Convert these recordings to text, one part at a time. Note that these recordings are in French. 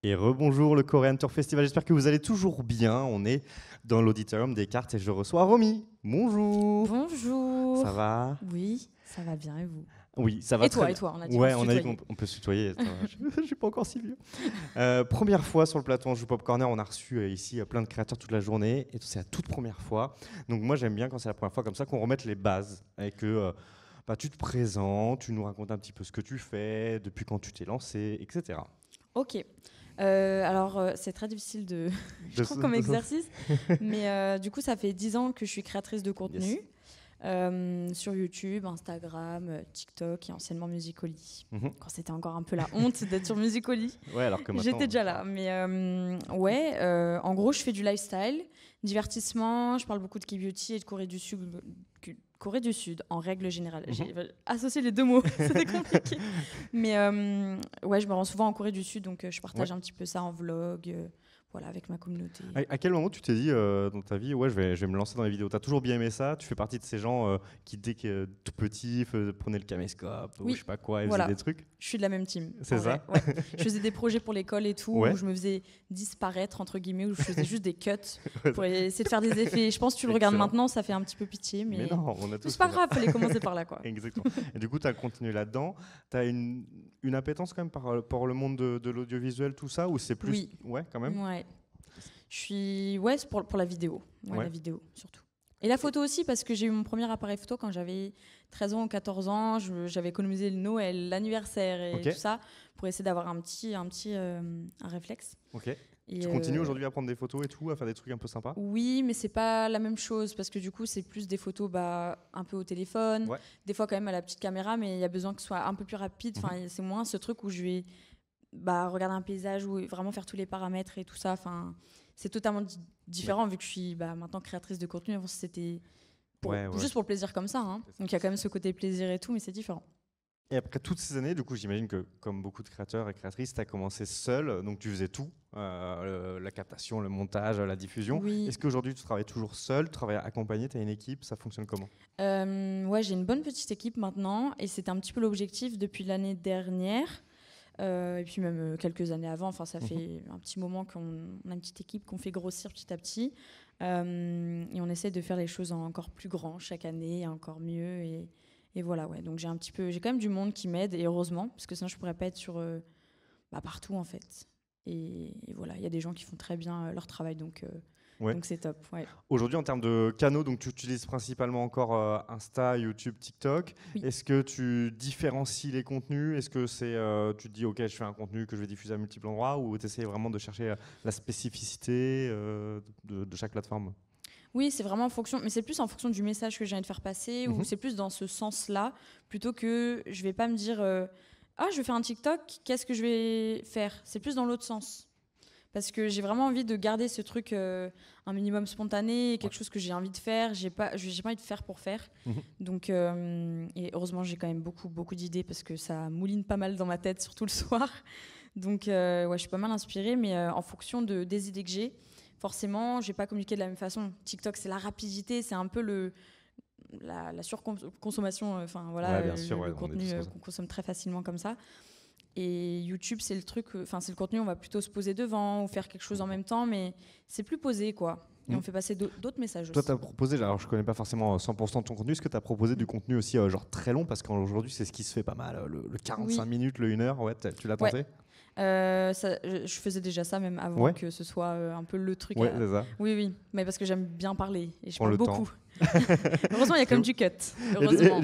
Et rebonjour le Korean Tour Festival, j'espère que vous allez toujours bien. On est dans l'auditorium des cartes et je reçois Romy. Bonjour. Bonjour. Ça va? Oui, ça va bien et vous? Oui, ça va très bien. Et toi, on a dit Ouais, on se on a dit qu'on tutoyait. on peut se tutoyer. Attends, je suis pas encore si vieux. Première fois sur le plateau en Joue Pop Corner, on a reçu ici plein de créateurs toute la journée et c'est la toute première fois. Donc moi j'aime bien quand c'est la première fois comme ça qu'on remette les bases et que tu te présentes, tu nous racontes un petit peu ce que tu fais, depuis quand tu t'es lancé, etc. Ok. C'est très difficile je De trouve, ce- comme de ce- exercice, mais du coup, ça fait 10 ans que je suis créatrice de Yes. contenu sur YouTube, Instagram, TikTok et anciennement Musical.ly. Mhm. Quand c'était encore un peu la honte d'être sur Musical.ly. Ouais, alors que maintenant. J'étais déjà là. Mais en gros, je fais du lifestyle, divertissement. Je parle beaucoup de K-beauty et de Corée du Sud. Corée du Sud, en règle générale. J'ai associé les deux mots, c'était compliqué. Mais je me rends souvent en Corée du Sud, donc je partage un petit peu ça en vlog, voilà, avec ma communauté. À quel moment tu t'es dit dans ta vie, ouais, je vais me lancer dans les vidéos? T'as toujours bien aimé ça? Tu fais partie de ces gens qui, dès que tout petit, prenaient le caméscope ou Oui, je sais pas quoi et faisaient voilà. des trucs? Je suis de la même team. C'est ça? Ouais. Je faisais des projets pour l'école et tout, Ouais. où je me faisais disparaître, entre guillemets, où je faisais juste des cuts Ouais, pour essayer de faire des effets. Je pense que tu le regardes excellent. maintenant, ça fait un petit peu pitié, Mais mais non, on a tous c'est pas fait ça. grave, fallait commencer par là, quoi. Exactement. Et du coup, tu as continué là-dedans. Tu as une appétence quand même par le monde de l'audiovisuel, tout ça? Ou c'est plus. Oui. Ouais, quand même? Ouais. Je suis. Ouais, c'est pour la vidéo. Ouais, Ouais. la vidéo, surtout. Et la photo aussi, parce que j'ai eu mon premier appareil photo quand j'avais 13 ans ou 14 ans. J'avais économisé le Noël, l'anniversaire et Ok. tout ça pour essayer d'avoir un réflexe. Ok. Et Tu continues aujourd'hui à prendre des photos et tout, à faire des trucs un peu sympas? oui, mais c'est pas la même chose parce que du coup, c'est plus des photos un peu au téléphone, Ouais. des fois quand même à la petite caméra, mais il y a besoin que ce soit un peu plus rapide. Enfin, c'est moins ce truc où je vais regarder un paysage ou vraiment faire tous les paramètres et tout ça. Enfin, c'est totalement différent vu que je suis maintenant créatrice de contenu. Avant, c'était juste pour le plaisir comme ça. Hein. Donc il y a quand même ce côté plaisir et tout, mais c'est différent. Et après toutes ces années, du coup, j'imagine que, comme beaucoup de créateurs et créatrices, tu as commencé seul, donc tu faisais tout, la captation, le montage, la diffusion. Oui. Est-ce qu'aujourd'hui, tu travailles toujours seul, tu travailles accompagné, tu as une équipe, ça fonctionne comment? Ouais, j'ai une bonne petite équipe maintenant, et c'était un petit peu l'objectif depuis l'année dernière, et puis même quelques années avant. Enfin, ça fait un petit moment qu'on a une petite équipe qu'on fait grossir petit à petit, et on essaie de faire les choses encore plus grand chaque année, encore mieux, et voilà, ouais. Donc j'ai quand même du monde qui m'aide, et heureusement, parce que sinon je pourrais pas être sur partout en fait. Et voilà, il y a des gens qui font très bien leur travail, donc c'est top. Ouais. Aujourd'hui, en termes de canaux, donc tu utilises principalement encore Insta, YouTube, TikTok. Oui. Est-ce que tu différencies les contenus? Est-ce que tu te dis, ok, je fais un contenu que je vais diffuser à multiples endroits, ou tu essaies vraiment de chercher la spécificité de chaque plateforme? Oui, c'est vraiment en fonction, mais c'est plus en fonction du message que j'ai envie de faire passer, ou c'est plus dans ce sens-là, plutôt que je vais pas me dire je vais faire un TikTok, qu'est-ce que je vais faire? C'est plus dans l'autre sens. Parce que j'ai vraiment envie de garder ce truc un minimum spontané, quelque chose que j'ai envie de faire. J'ai pas envie de faire pour faire. Donc, et heureusement, j'ai quand même beaucoup d'idées parce que ça mouline pas mal dans ma tête, surtout le soir. Donc, je suis pas mal inspirée, mais en fonction des idées que j'ai, forcément, je vais pas communiquer de la même façon. TikTok, c'est la rapidité, c'est un peu la surconsommation, Bien sûr, le on est contenu tous comme ça. qu'on consomme très facilement comme ça. Et YouTube, c'est le contenu, on va plutôt se poser devant ou faire quelque chose en même temps, mais c'est plus posé, quoi. Et on fait passer d'autres messages Toi, aussi. tu as proposé, alors je connais pas forcément 100% de ton contenu, est-ce que tu as proposé du contenu aussi genre très long? Parce qu'aujourd'hui, c'est ce qui se fait pas mal, le 45 minutes, le 1 heure, ouais, tu l'as tenté? Je faisais déjà ça même avant que ce soit un peu le truc. Ouais, c'est ça. Oui, mais parce que j'aime bien parler et je Prends parle le beaucoup. temps. Heureusement, il y a comme du cut. Heureusement.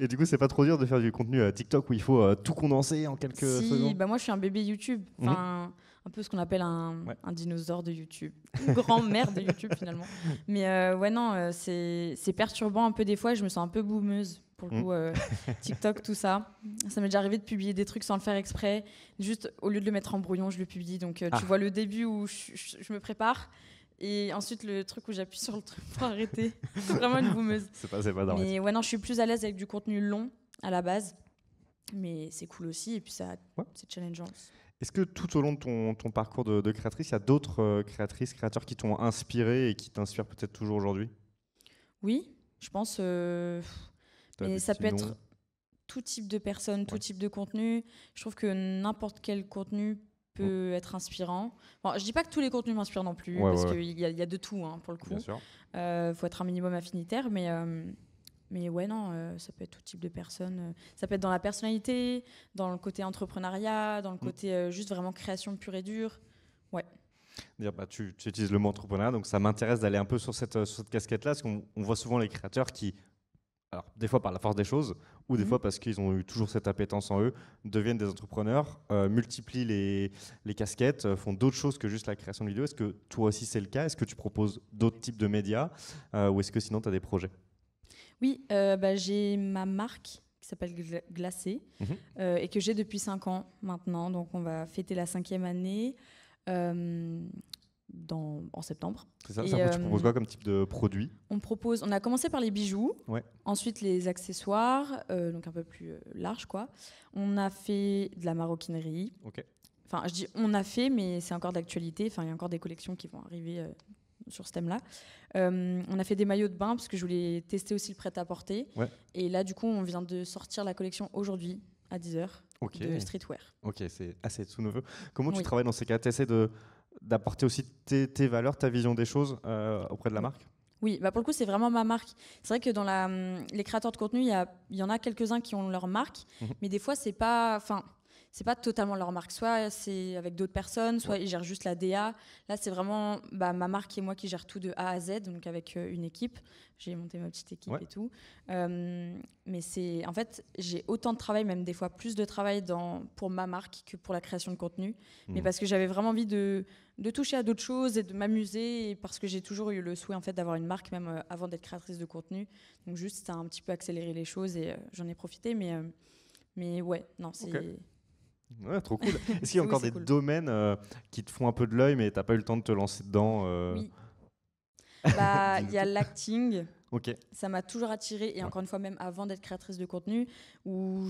Et du coup, c'est pas trop dur de faire du contenu TikTok où il faut tout condenser en quelques secondes? Moi, je suis un bébé YouTube. Enfin, un peu ce qu'on appelle un dinosaure de YouTube. Une grand-mère de YouTube, finalement. Mais c'est perturbant un peu des fois. Je me sens un peu boumeuse, pour le coup. TikTok, tout ça. Ça m'est déjà arrivé de publier des trucs sans le faire exprès. Juste, au lieu de le mettre en brouillon, je le publie. Donc, tu vois le début où je me prépare. Et ensuite, le truc où j'appuie sur le truc pour arrêter. C'est vraiment une boumeuse. C'est pas dramatique. Mais je suis plus à l'aise avec du contenu long à la base. Mais c'est cool aussi. Et puis, c'est challengeant. Est-ce que tout au long de ton parcours de créatrice, il y a d'autres créatrices, créateurs qui t'ont inspiré et qui t'inspirent peut-être toujours aujourd'hui? Oui, je pense. Mais ça peut être tout type de personnes, tout type de contenu. Je trouve que n'importe quel contenu peut être inspirant. Bon, je dis pas que tous les contenus m'inspirent non plus, Ouais, parce ouais. qu'il y a de tout, hein, pour le coup. Bien sûr. Faut être un minimum affinitaire, mais ouais, non, ça peut être tout type de personnes. Ça peut être dans la personnalité, dans le côté entrepreneuriat, dans le côté juste vraiment création pure et dure. Ouais. Dire, bah, tu utilises le mot entrepreneuriat, donc ça m'intéresse d'aller un peu sur cette casquette-là, parce qu'on voit souvent les créateurs qui, alors, des fois par la force des choses, ou des fois parce qu'ils ont eu toujours cette appétence en eux, deviennent des entrepreneurs, multiplient les casquettes, font d'autres choses que juste la création de vidéos. Est-ce que toi aussi c'est le cas? Est-ce que tu proposes d'autres types de médias, ou est-ce que sinon tu as des projets? Oui, j'ai ma marque qui s'appelle Glacé et que j'ai depuis 5 ans maintenant. Donc on va fêter la 5e année en septembre. C'est ça, Et, tu proposes quoi comme type de produit? On a commencé par les bijoux, Ouais. ensuite les accessoires, donc un peu plus large quoi. On a fait de la maroquinerie. Ok. Enfin, je dis on a fait, mais c'est encore d'actualité. Enfin, il y a encore des collections qui vont arriver sur ce thème-là. On a fait des maillots de bain parce que je voulais tester aussi le prêt-à-porter. Ouais. Et là, du coup, on vient de sortir la collection aujourd'hui à 10h de streetwear. Ok, c'est assez tout nouveau. Comment tu Oui. travailles dans ces cas? Tu essaies d'apporter aussi tes valeurs, ta vision des choses auprès de la marque? Oui, bah pour le coup, c'est vraiment ma marque. C'est vrai que dans les créateurs de contenu, il y en a quelques-uns qui ont leur marque, mais des fois, c'est pas totalement leur marque. Soit c'est avec d'autres personnes, soit ils gèrent juste la DA. Là, c'est vraiment ma marque et moi qui gère tout de A à Z, donc avec une équipe. J'ai monté ma petite équipe et tout. Mais en fait, j'ai autant de travail, même des fois plus de travail pour ma marque que pour la création de contenu. Mais parce que j'avais vraiment envie de toucher à d'autres choses et de m'amuser, et parce que j'ai toujours eu le souhait en fait, d'avoir une marque, même avant d'être créatrice de contenu. Donc juste, ça a un petit peu accéléré les choses et j'en ai profité. Mais ouais, non, c'est... Okay. Ouais, trop cool. Est-ce qu'il y a encore des cool. domaines qui te font un peu de l'œil, mais tu n'as pas eu le temps de te lancer dedans Oui. Il y a l'acting. Ok. Ça m'a toujours attirée, et encore une fois, même avant d'être créatrice de contenu, où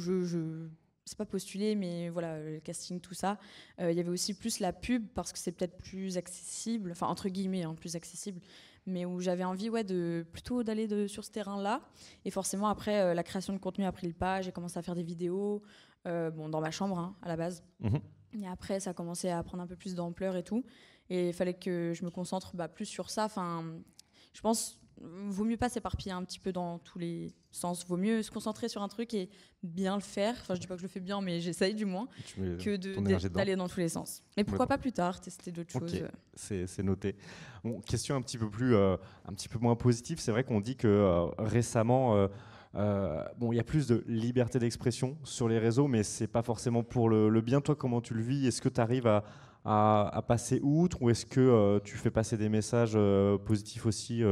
c'est pas postulé, mais voilà, le casting, tout ça. Il y avait aussi plus la pub, parce que c'est peut-être plus accessible, enfin entre guillemets, plus accessible, mais où j'avais envie plutôt d'aller sur ce terrain-là. Et forcément, après, la création de contenu a pris le pas. J'ai commencé à faire des vidéos, dans ma chambre, à la base. Et après, ça a commencé à prendre un peu plus d'ampleur et tout. Et il fallait que je me concentre plus sur ça. Enfin, je pense vaut mieux pas s'éparpiller un petit peu dans tous les sens. Vaut mieux se concentrer sur un truc et bien le faire. Enfin, je dis pas que je le fais bien, mais j'essaye du moins, que d'aller dans tous les sens. Mais pourquoi pas plus tard tester d'autres choses. C'est noté. Bon, question un petit peu moins positive. C'est vrai qu'on dit que récemment, il y a plus de liberté d'expression sur les réseaux, mais c'est pas forcément pour le bien. Toi, comment tu le vis? Est-ce que tu arrives à passer outre, ou est-ce que tu fais passer des messages positifs aussi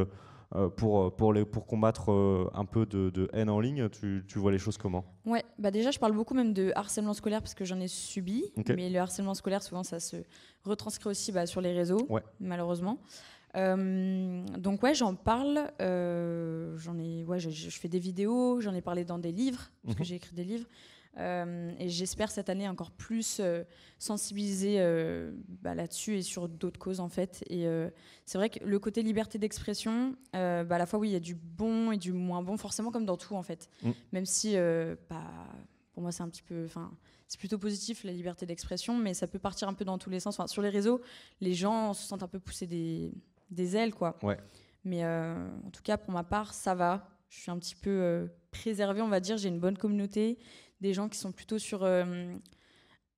pour combattre un peu de haine en ligne? Tu vois les choses comment? Ouais, déjà je parle beaucoup même de harcèlement scolaire parce que j'en ai subi, mais le harcèlement scolaire souvent ça se retranscrit aussi sur les réseaux, malheureusement. Donc ouais, j'en parle, je fais des vidéos, j'en ai parlé dans des livres, parce que j'ai écrit des livres. Et j'espère cette année encore plus sensibiliser là-dessus et sur d'autres causes en fait. Et c'est vrai que le côté liberté d'expression, à la fois oui, il y a du bon et du moins bon, forcément comme dans tout en fait. Même si pour moi c'est un petit peu, c'est plutôt positif la liberté d'expression, mais ça peut partir un peu dans tous les sens. Sur les réseaux, les gens se sentent un peu pousser des ailes quoi. Ouais. Mais en tout cas pour ma part ça va. Je suis un petit peu préservée, on va dire. J'ai une bonne communauté, des gens qui sont plutôt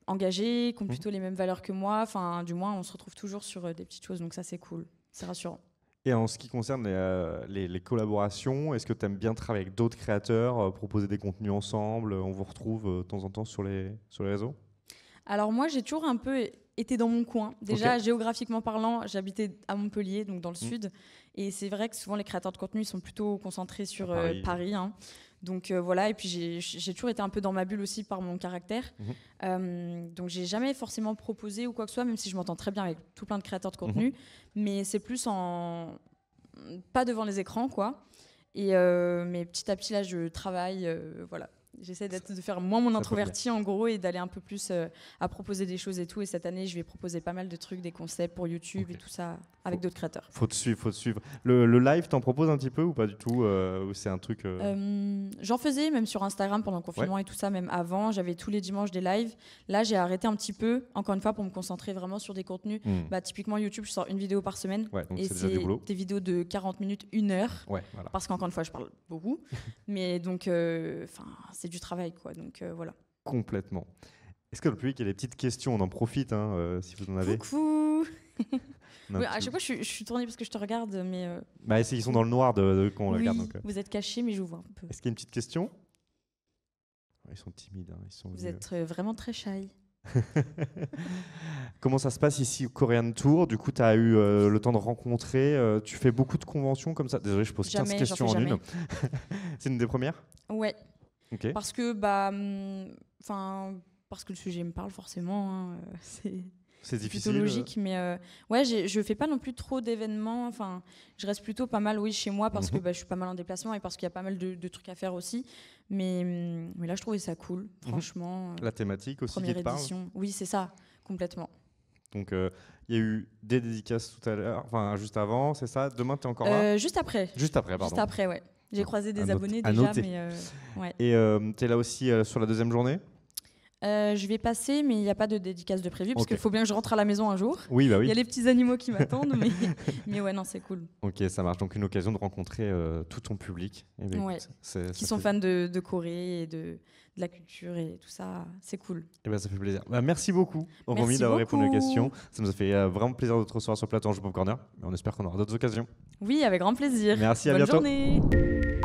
engagés, qui ont plutôt les mêmes valeurs que moi. Enfin, du moins, on se retrouve toujours sur des petites choses. Donc ça, c'est cool. C'est rassurant. Et en ce qui concerne les collaborations, est-ce que tu aimes bien travailler avec d'autres créateurs, proposer des contenus ensemble? On vous retrouve de temps en temps sur les réseaux? Alors moi, j'ai toujours un peu été dans mon coin. Déjà, géographiquement parlant, j'habitais à Montpellier, donc dans le sud. Et c'est vrai que souvent, les créateurs de contenu sont plutôt concentrés sur Paris. Donc voilà, et puis j'ai toujours été un peu dans ma bulle aussi par mon caractère. Donc j'ai jamais forcément proposé ou quoi que ce soit, même si je m'entends très bien avec tout plein de créateurs de contenu. Mais c'est plus pas devant les écrans, quoi. Et mais petit à petit, là, je travaille, voilà. J'essaie de faire moins mon introverti en gros et d'aller un peu plus à proposer des choses et tout. Et cette année, je vais proposer pas mal de trucs, des concepts pour YouTube et tout ça avec d'autres créateurs. Faut te suivre. Le live, t'en proposes un petit peu ou pas du tout ou c'est un truc J'en faisais même sur Instagram pendant le confinement et tout ça, même avant. J'avais tous les dimanches des lives. Là, j'ai arrêté un petit peu, encore une fois, pour me concentrer vraiment sur des contenus. Typiquement, YouTube, je sors une vidéo par semaine. Ouais, donc et c'est des vidéos de 40 minutes, 1 heure. Ouais, voilà. Parce qu'encore une fois, je parle beaucoup. Mais donc, c'est du travail, quoi. Donc, voilà. Complètement. Est-ce que dans le public, il y a des petites questions? On en profite, si vous en avez. Coucou. Oui, à chaque fois, je suis tournée parce que je te regarde, mais... Ils sont dans le noir quand on regarde. Donc, vous êtes cachés, mais je vous vois un peu. Est-ce qu'il y a une petite question? Ils sont timides. Vous êtes vraiment très shy. Comment ça se passe ici au Korean Tour? Du coup, tu as eu le temps de rencontrer. Tu fais beaucoup de conventions comme ça? Désolé, je pose 15 questions en une. C'est une des premières? Ouais. Okay. Parce que parce que le sujet me parle forcément. C'est difficile. Plutôt logique, mais je fais pas non plus trop d'événements. Enfin, je reste plutôt pas mal chez moi parce que je suis pas mal en déplacement et parce qu'il y a pas mal de trucs à faire aussi. Mais là, je trouvais ça cool, franchement. La thématique aussi qui te parle? Oui, c'est ça, complètement. Donc, il y a eu des dédicaces tout à l'heure, enfin juste avant, c'est ça? Demain, tu es encore là? Juste après. Juste après, pardon. Juste après, ouais. J'ai croisé des abonnés déjà, mais ouais. Et tu es là aussi sur la deuxième journée? Je vais passer, mais il n'y a pas de dédicace de prévu, parce qu'il faut bien que je rentre à la maison un jour. Oui, bah oui. Il y a les petits animaux qui m'attendent, mais ouais, non, c'est cool. Ok, ça marche. Donc une occasion de rencontrer tout ton public. Qui sont fans de Corée et de la culture et tout ça, c'est cool. Et ça fait plaisir. Merci beaucoup, Romy, d'avoir répondu aux questions. Ça nous a fait vraiment plaisir de te recevoir sur le plateau en Jeu Pop Corner. On espère qu'on aura d'autres occasions. Oui, avec grand plaisir. Merci, à bientôt. Bonne journée.